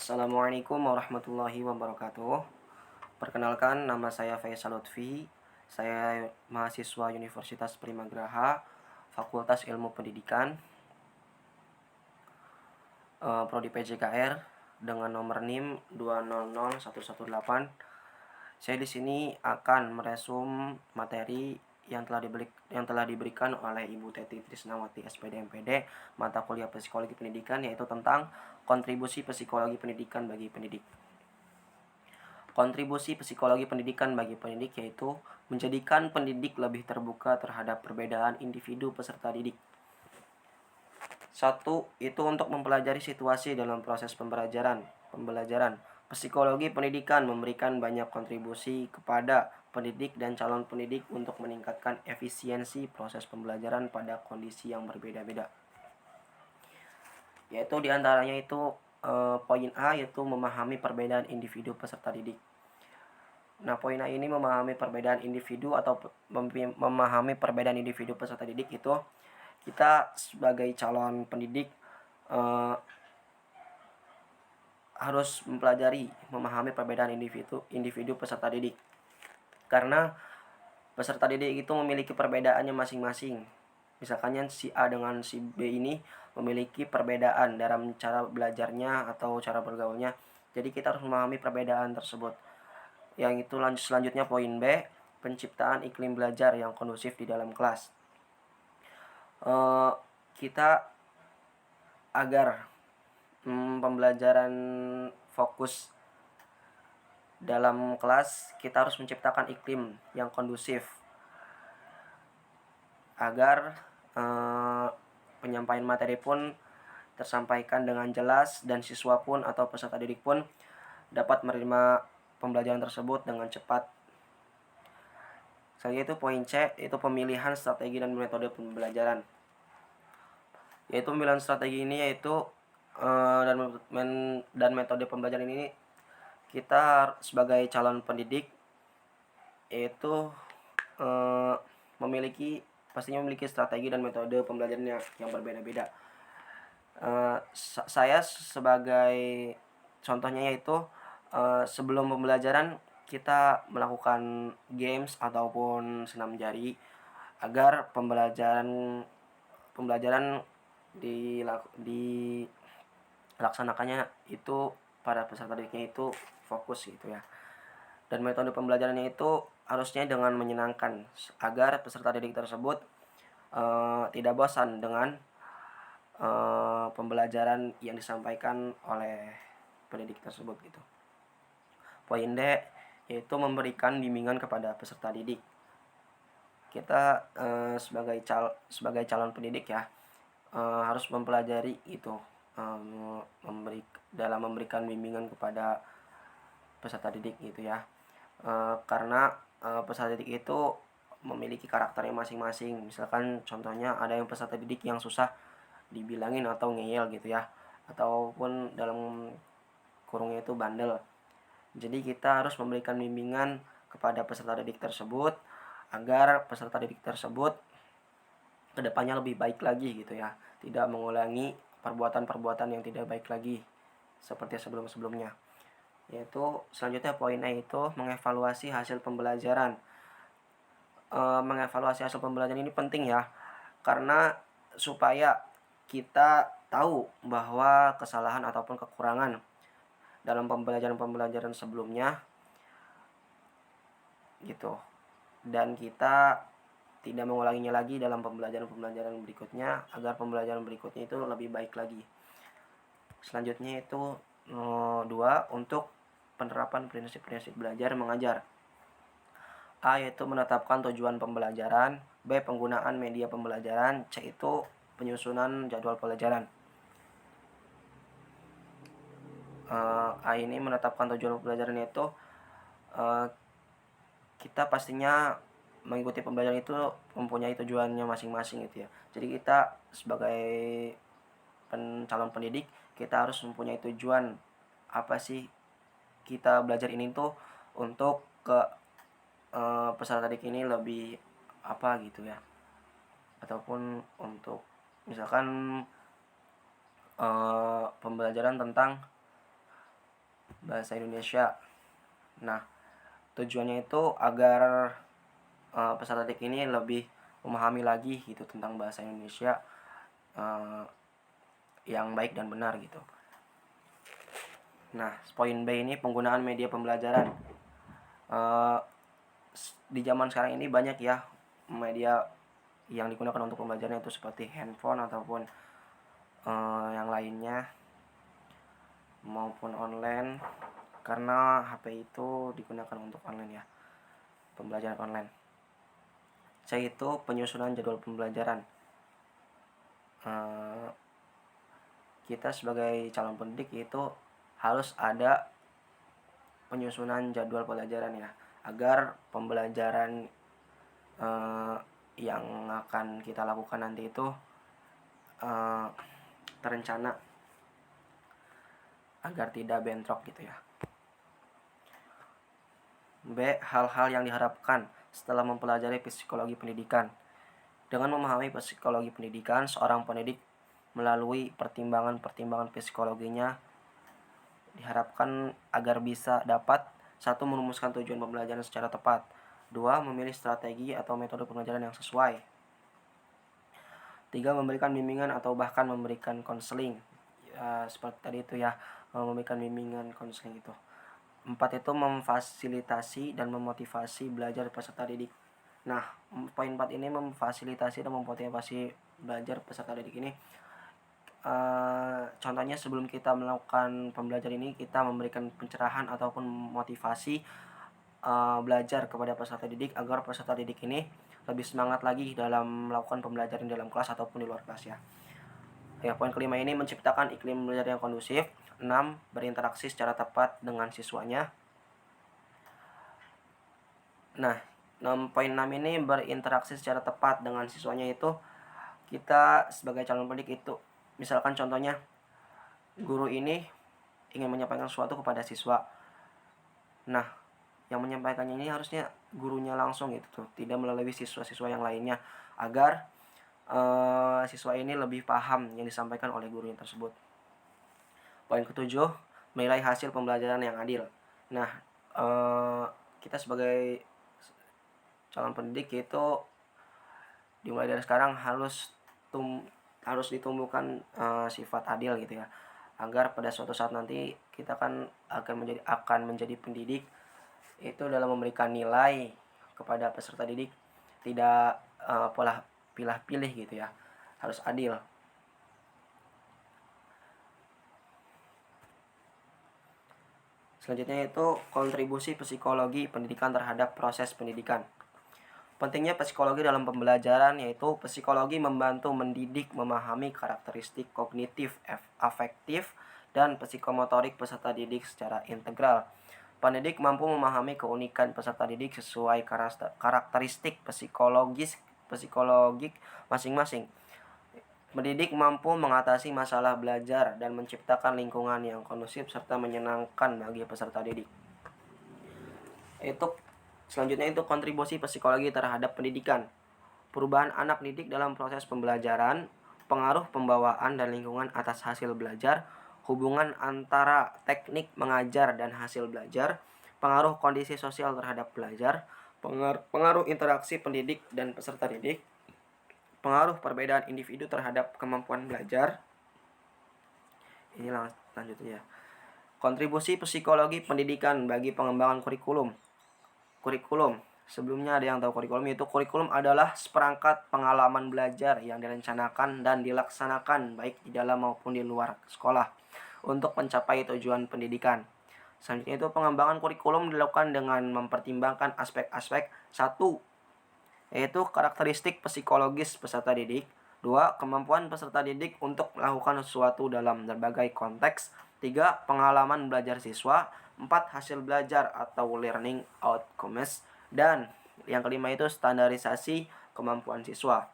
Assalamualaikum warahmatullahi wabarakatuh. Perkenalkan, nama saya Faisal Lutfi. Saya mahasiswa Universitas Primagraha, Fakultas Ilmu Pendidikan, Prodi PJKR dengan nomor NIM 2000118. Saya di sini akan meresum materi yang telah diberikan oleh Ibu Teti Trisnawati SPD MPD mata kuliah Psikologi Pendidikan, yaitu tentang kontribusi psikologi pendidikan bagi pendidik. Kontribusi psikologi pendidikan bagi pendidik yaitu menjadikan pendidik lebih terbuka terhadap perbedaan individu peserta didik. 1. Itu untuk mempelajari situasi dalam proses pembelajaran. Psikologi pendidikan memberikan banyak kontribusi kepada pendidik dan calon pendidik untuk meningkatkan efisiensi proses pembelajaran pada kondisi yang berbeda-beda. Yaitu diantaranya itu poin A, yaitu memahami perbedaan individu peserta didik. Nah, poin A ini memahami perbedaan individu atau memahami perbedaan individu peserta didik itu kita sebagai calon pendidik harus mempelajari memahami perbedaan individu peserta didik. Karena peserta didik itu memiliki perbedaannya masing-masing. Misalkannya si A dengan si B ini memiliki perbedaan dalam cara belajarnya atau cara bergaulnya. Jadi kita harus memahami perbedaan tersebut. Yang itu selanjutnya poin B, penciptaan iklim belajar yang kondusif di dalam kelas. Kita agar pembelajaran fokus dalam kelas, kita harus menciptakan iklim yang kondusif agar penyampaian materi pun tersampaikan dengan jelas dan siswa pun atau peserta didik pun dapat menerima pembelajaran tersebut dengan cepat. Selanjutnya itu poin C, itu pemilihan strategi dan metode pembelajaran. Yaitu pemilihan strategi ini yaitu dan metode pembelajaran ini kita sebagai calon pendidik yaitu pastinya memiliki strategi dan metode pembelajarannya yang berbeda-beda. Saya sebagai contohnya yaitu sebelum pembelajaran kita melakukan games ataupun senam jari agar pembelajaran dilaksanakannya itu para peserta didiknya itu fokus gitu ya. Dan metode pembelajarannya itu harusnya dengan menyenangkan agar peserta didik tersebut tidak bosan dengan pembelajaran yang disampaikan oleh pendidik tersebut gitu. Poin D, yaitu memberikan bimbingan kepada peserta didik. Kita sebagai calon pendidik ya harus mempelajari itu dalam memberikan bimbingan kepada peserta didik gitu ya. Karena peserta didik itu memiliki karakternya masing-masing. Misalkan contohnya ada yang peserta didik yang susah dibilangin atau ngeyel gitu ya, ataupun dalam kurungnya itu bandel. Jadi kita harus memberikan bimbingan kepada peserta didik tersebut agar peserta didik tersebut kedepannya lebih baik lagi gitu ya, tidak mengulangi perbuatan-perbuatan yang tidak baik lagi seperti sebelum-sebelumnya. Yaitu selanjutnya poin A, itu mengevaluasi hasil pembelajaran. Mengevaluasi hasil pembelajaran ini penting ya, karena supaya kita tahu bahwa kesalahan ataupun kekurangan dalam pembelajaran sebelumnya gitu, dan kita tidak mengulanginya lagi dalam pembelajaran berikutnya agar pembelajaran berikutnya itu lebih baik lagi. Selanjutnya itu 2, untuk penerapan prinsip-prinsip belajar mengajar. A, yaitu menetapkan tujuan pembelajaran. B, penggunaan media pembelajaran. C, itu penyusunan jadwal pelajaran. A ini menetapkan tujuan pembelajaran, yaitu kita pastinya mengikuti pembelajaran itu mempunyai tujuannya masing-masing gitu ya. Jadi kita sebagai calon pendidik, kita harus mempunyai tujuan apa sih kita belajar ini tuh untuk peserta didik ini lebih apa gitu ya, ataupun untuk misalkan pembelajaran tentang bahasa Indonesia. Nah, tujuannya itu agar peserta didik ini lebih memahami lagi gitu tentang bahasa Indonesia yang baik dan benar gitu. Nah, poin B ini penggunaan media pembelajaran. Di zaman sekarang ini banyak ya media yang digunakan untuk pembelajaran, itu seperti handphone ataupun yang lainnya maupun online, karena HP itu digunakan untuk online ya, pembelajaran online. C itu penyusunan jadwal pembelajaran. Kita sebagai calon pendidik itu harus ada penyusunan jadwal pembelajaran ya, agar pembelajaran yang akan kita lakukan nanti itu terencana agar tidak bentrok gitu ya. B. Hal-hal yang diharapkan setelah mempelajari psikologi pendidikan. Dengan memahami psikologi pendidikan, seorang pendidik melalui pertimbangan-pertimbangan psikologinya diharapkan agar bisa dapat: 1. Merumuskan tujuan pembelajaran secara tepat. 2. Memilih strategi atau metode pembelajaran yang sesuai. 3. Memberikan bimbingan atau bahkan memberikan konseling. Seperti tadi itu ya, memberikan bimbingan konseling itu. 4. Itu memfasilitasi dan memotivasi belajar peserta didik. Nah, poin 4 ini memfasilitasi dan memotivasi belajar peserta didik ini. Contohnya sebelum kita melakukan pembelajaran ini, kita memberikan pencerahan ataupun motivasi belajar kepada peserta didik agar peserta didik ini lebih semangat lagi dalam melakukan pembelajaran dalam kelas ataupun di luar kelas ya. Ya, poin kelima ini menciptakan iklim belajar yang kondusif. 6. Berinteraksi secara tepat dengan siswanya. Nah, poin 6 ini berinteraksi secara tepat dengan siswanya itu, kita sebagai calon pendidik itu, misalkan contohnya guru ini ingin menyampaikan sesuatu kepada siswa. Nah, yang menyampaikannya ini harusnya gurunya langsung gitu tuh, tidak melalui siswa-siswa yang lainnya, agar siswa ini lebih paham yang disampaikan oleh gurunya tersebut. Poin ketujuh, menilai hasil pembelajaran yang adil. Nah, kita sebagai calon pendidik itu dimulai dari sekarang harus ditumbuhkan sifat adil gitu ya, agar pada suatu saat nanti kita akan menjadi pendidik itu dalam memberikan nilai kepada peserta didik tidak pola pilih-pilih gitu ya, harus adil. Selanjutnya itu kontribusi psikologi pendidikan terhadap proses pendidikan. Pentingnya psikologi dalam pembelajaran, yaitu psikologi membantu mendidik memahami karakteristik kognitif, afektif, dan psikomotorik peserta didik secara integral. Pendidik mampu memahami keunikan peserta didik sesuai karakteristik psikologik masing-masing. Pendidik mampu mengatasi masalah belajar dan menciptakan lingkungan yang kondusif serta menyenangkan bagi peserta didik. Selanjutnya itu kontribusi psikologi terhadap pendidikan. Perubahan anak didik dalam proses pembelajaran, pengaruh pembawaan dan lingkungan atas hasil belajar, hubungan antara teknik mengajar dan hasil belajar, pengaruh kondisi sosial terhadap belajar, pengaruh interaksi pendidik dan peserta didik, pengaruh perbedaan individu terhadap kemampuan belajar. Ini lanjutnya. Kontribusi psikologi pendidikan bagi pengembangan kurikulum. Sebelumnya ada yang tahu kurikulum, yaitu kurikulum adalah seperangkat pengalaman belajar yang direncanakan dan dilaksanakan baik di dalam maupun di luar sekolah untuk mencapai tujuan pendidikan. Selanjutnya itu pengembangan kurikulum dilakukan dengan mempertimbangkan aspek-aspek: 1. Yaitu karakteristik psikologis peserta didik. 2. Kemampuan peserta didik untuk melakukan sesuatu dalam berbagai konteks. 3. Pengalaman belajar siswa. 4. Hasil belajar atau learning outcomes. Dan yang kelima itu standarisasi kemampuan siswa.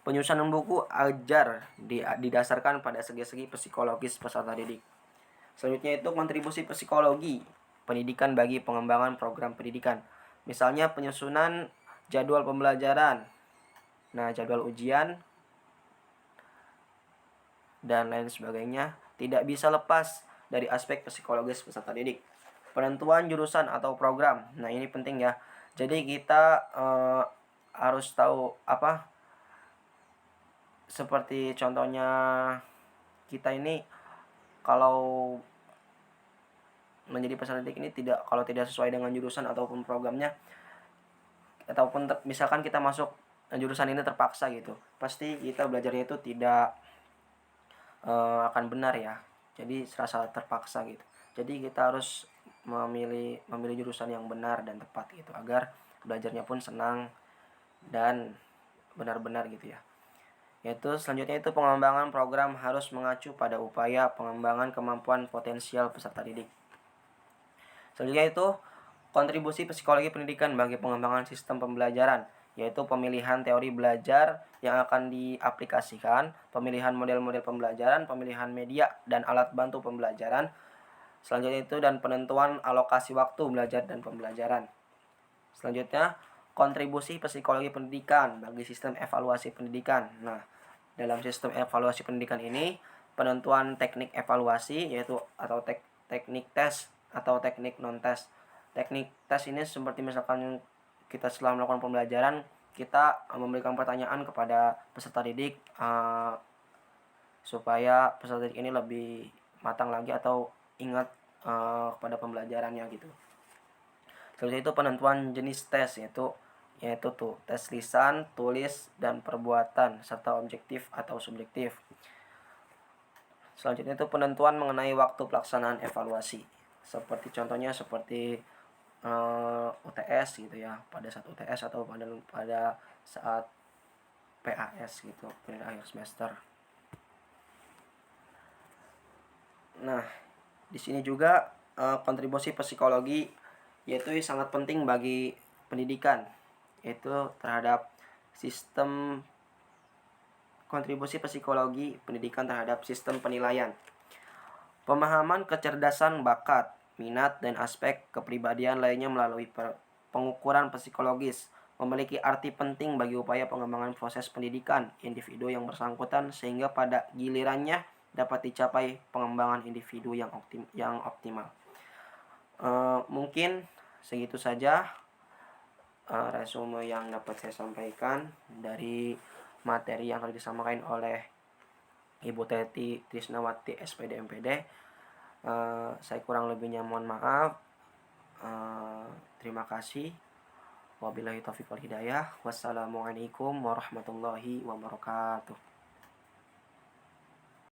Penyusunan buku ajar didasarkan pada segi-segi psikologis peserta didik. Selanjutnya itu kontribusi psikologi pendidikan bagi pengembangan program pendidikan. Misalnya penyusunan jadwal pembelajaran, jadwal ujian, dan lain sebagainya tidak bisa lepas dari aspek psikologis peserta didik. Penentuan jurusan atau program. Nah, ini penting ya. Jadi kita harus tahu apa, seperti contohnya kita ini kalau menjadi peserta didik ini kalau tidak sesuai dengan jurusan ataupun programnya, ataupun misalkan kita masuk jurusan ini terpaksa gitu, pasti kita belajarnya itu tidak akan benar ya. Jadi serasa terpaksa gitu. Jadi kita harus memilih jurusan yang benar dan tepat gitu, agar belajarnya pun senang dan benar-benar gitu ya. Yaitu selanjutnya itu pengembangan program harus mengacu pada upaya pengembangan kemampuan potensial peserta didik. Selanjutnya itu kontribusi psikologi pendidikan bagi pengembangan sistem pembelajaran, yaitu pemilihan teori belajar yang akan diaplikasikan, pemilihan model-model pembelajaran, pemilihan media dan alat bantu pembelajaran. Selanjutnya itu dan penentuan alokasi waktu belajar dan pembelajaran. Selanjutnya, kontribusi psikologi pendidikan bagi sistem evaluasi pendidikan. Nah, dalam sistem evaluasi pendidikan ini, penentuan teknik evaluasi yaitu atau teknik tes atau teknik non-tes. Teknik tes ini seperti misalkan kita setelah melakukan pembelajaran, kita memberikan pertanyaan kepada peserta didik supaya peserta didik ini lebih matang lagi atau ingat kepada pembelajarannya gitu. Selanjutnya itu penentuan jenis tes, yaitu tes lisan, tulis, dan perbuatan serta objektif atau subjektif. Selanjutnya itu penentuan mengenai waktu pelaksanaan evaluasi. Contohnya seperti UTS gitu ya, pada saat UTS atau pada saat PAS gitu, penilaian akhir semester. Nah, di sini juga kontribusi psikologi yaitu sangat penting bagi pendidikan, yaitu terhadap sistem kontribusi psikologi pendidikan terhadap sistem penilaian. Pemahaman kecerdasan bakat, minat, dan aspek kepribadian lainnya melalui pengukuran psikologis memiliki arti penting bagi upaya pengembangan proses pendidikan individu yang bersangkutan, sehingga pada gilirannya dapat dicapai pengembangan individu yang optimal. Mungkin segitu saja resume yang dapat saya sampaikan dari materi yang telah disampaikan oleh Ibu Teti Trisnawati SPD MPD. Saya kurang lebihnya mohon maaf. Terima kasih. Wabillahi taufiq wal hidayah. Wassalamualaikum warahmatullahi wabarakatuh.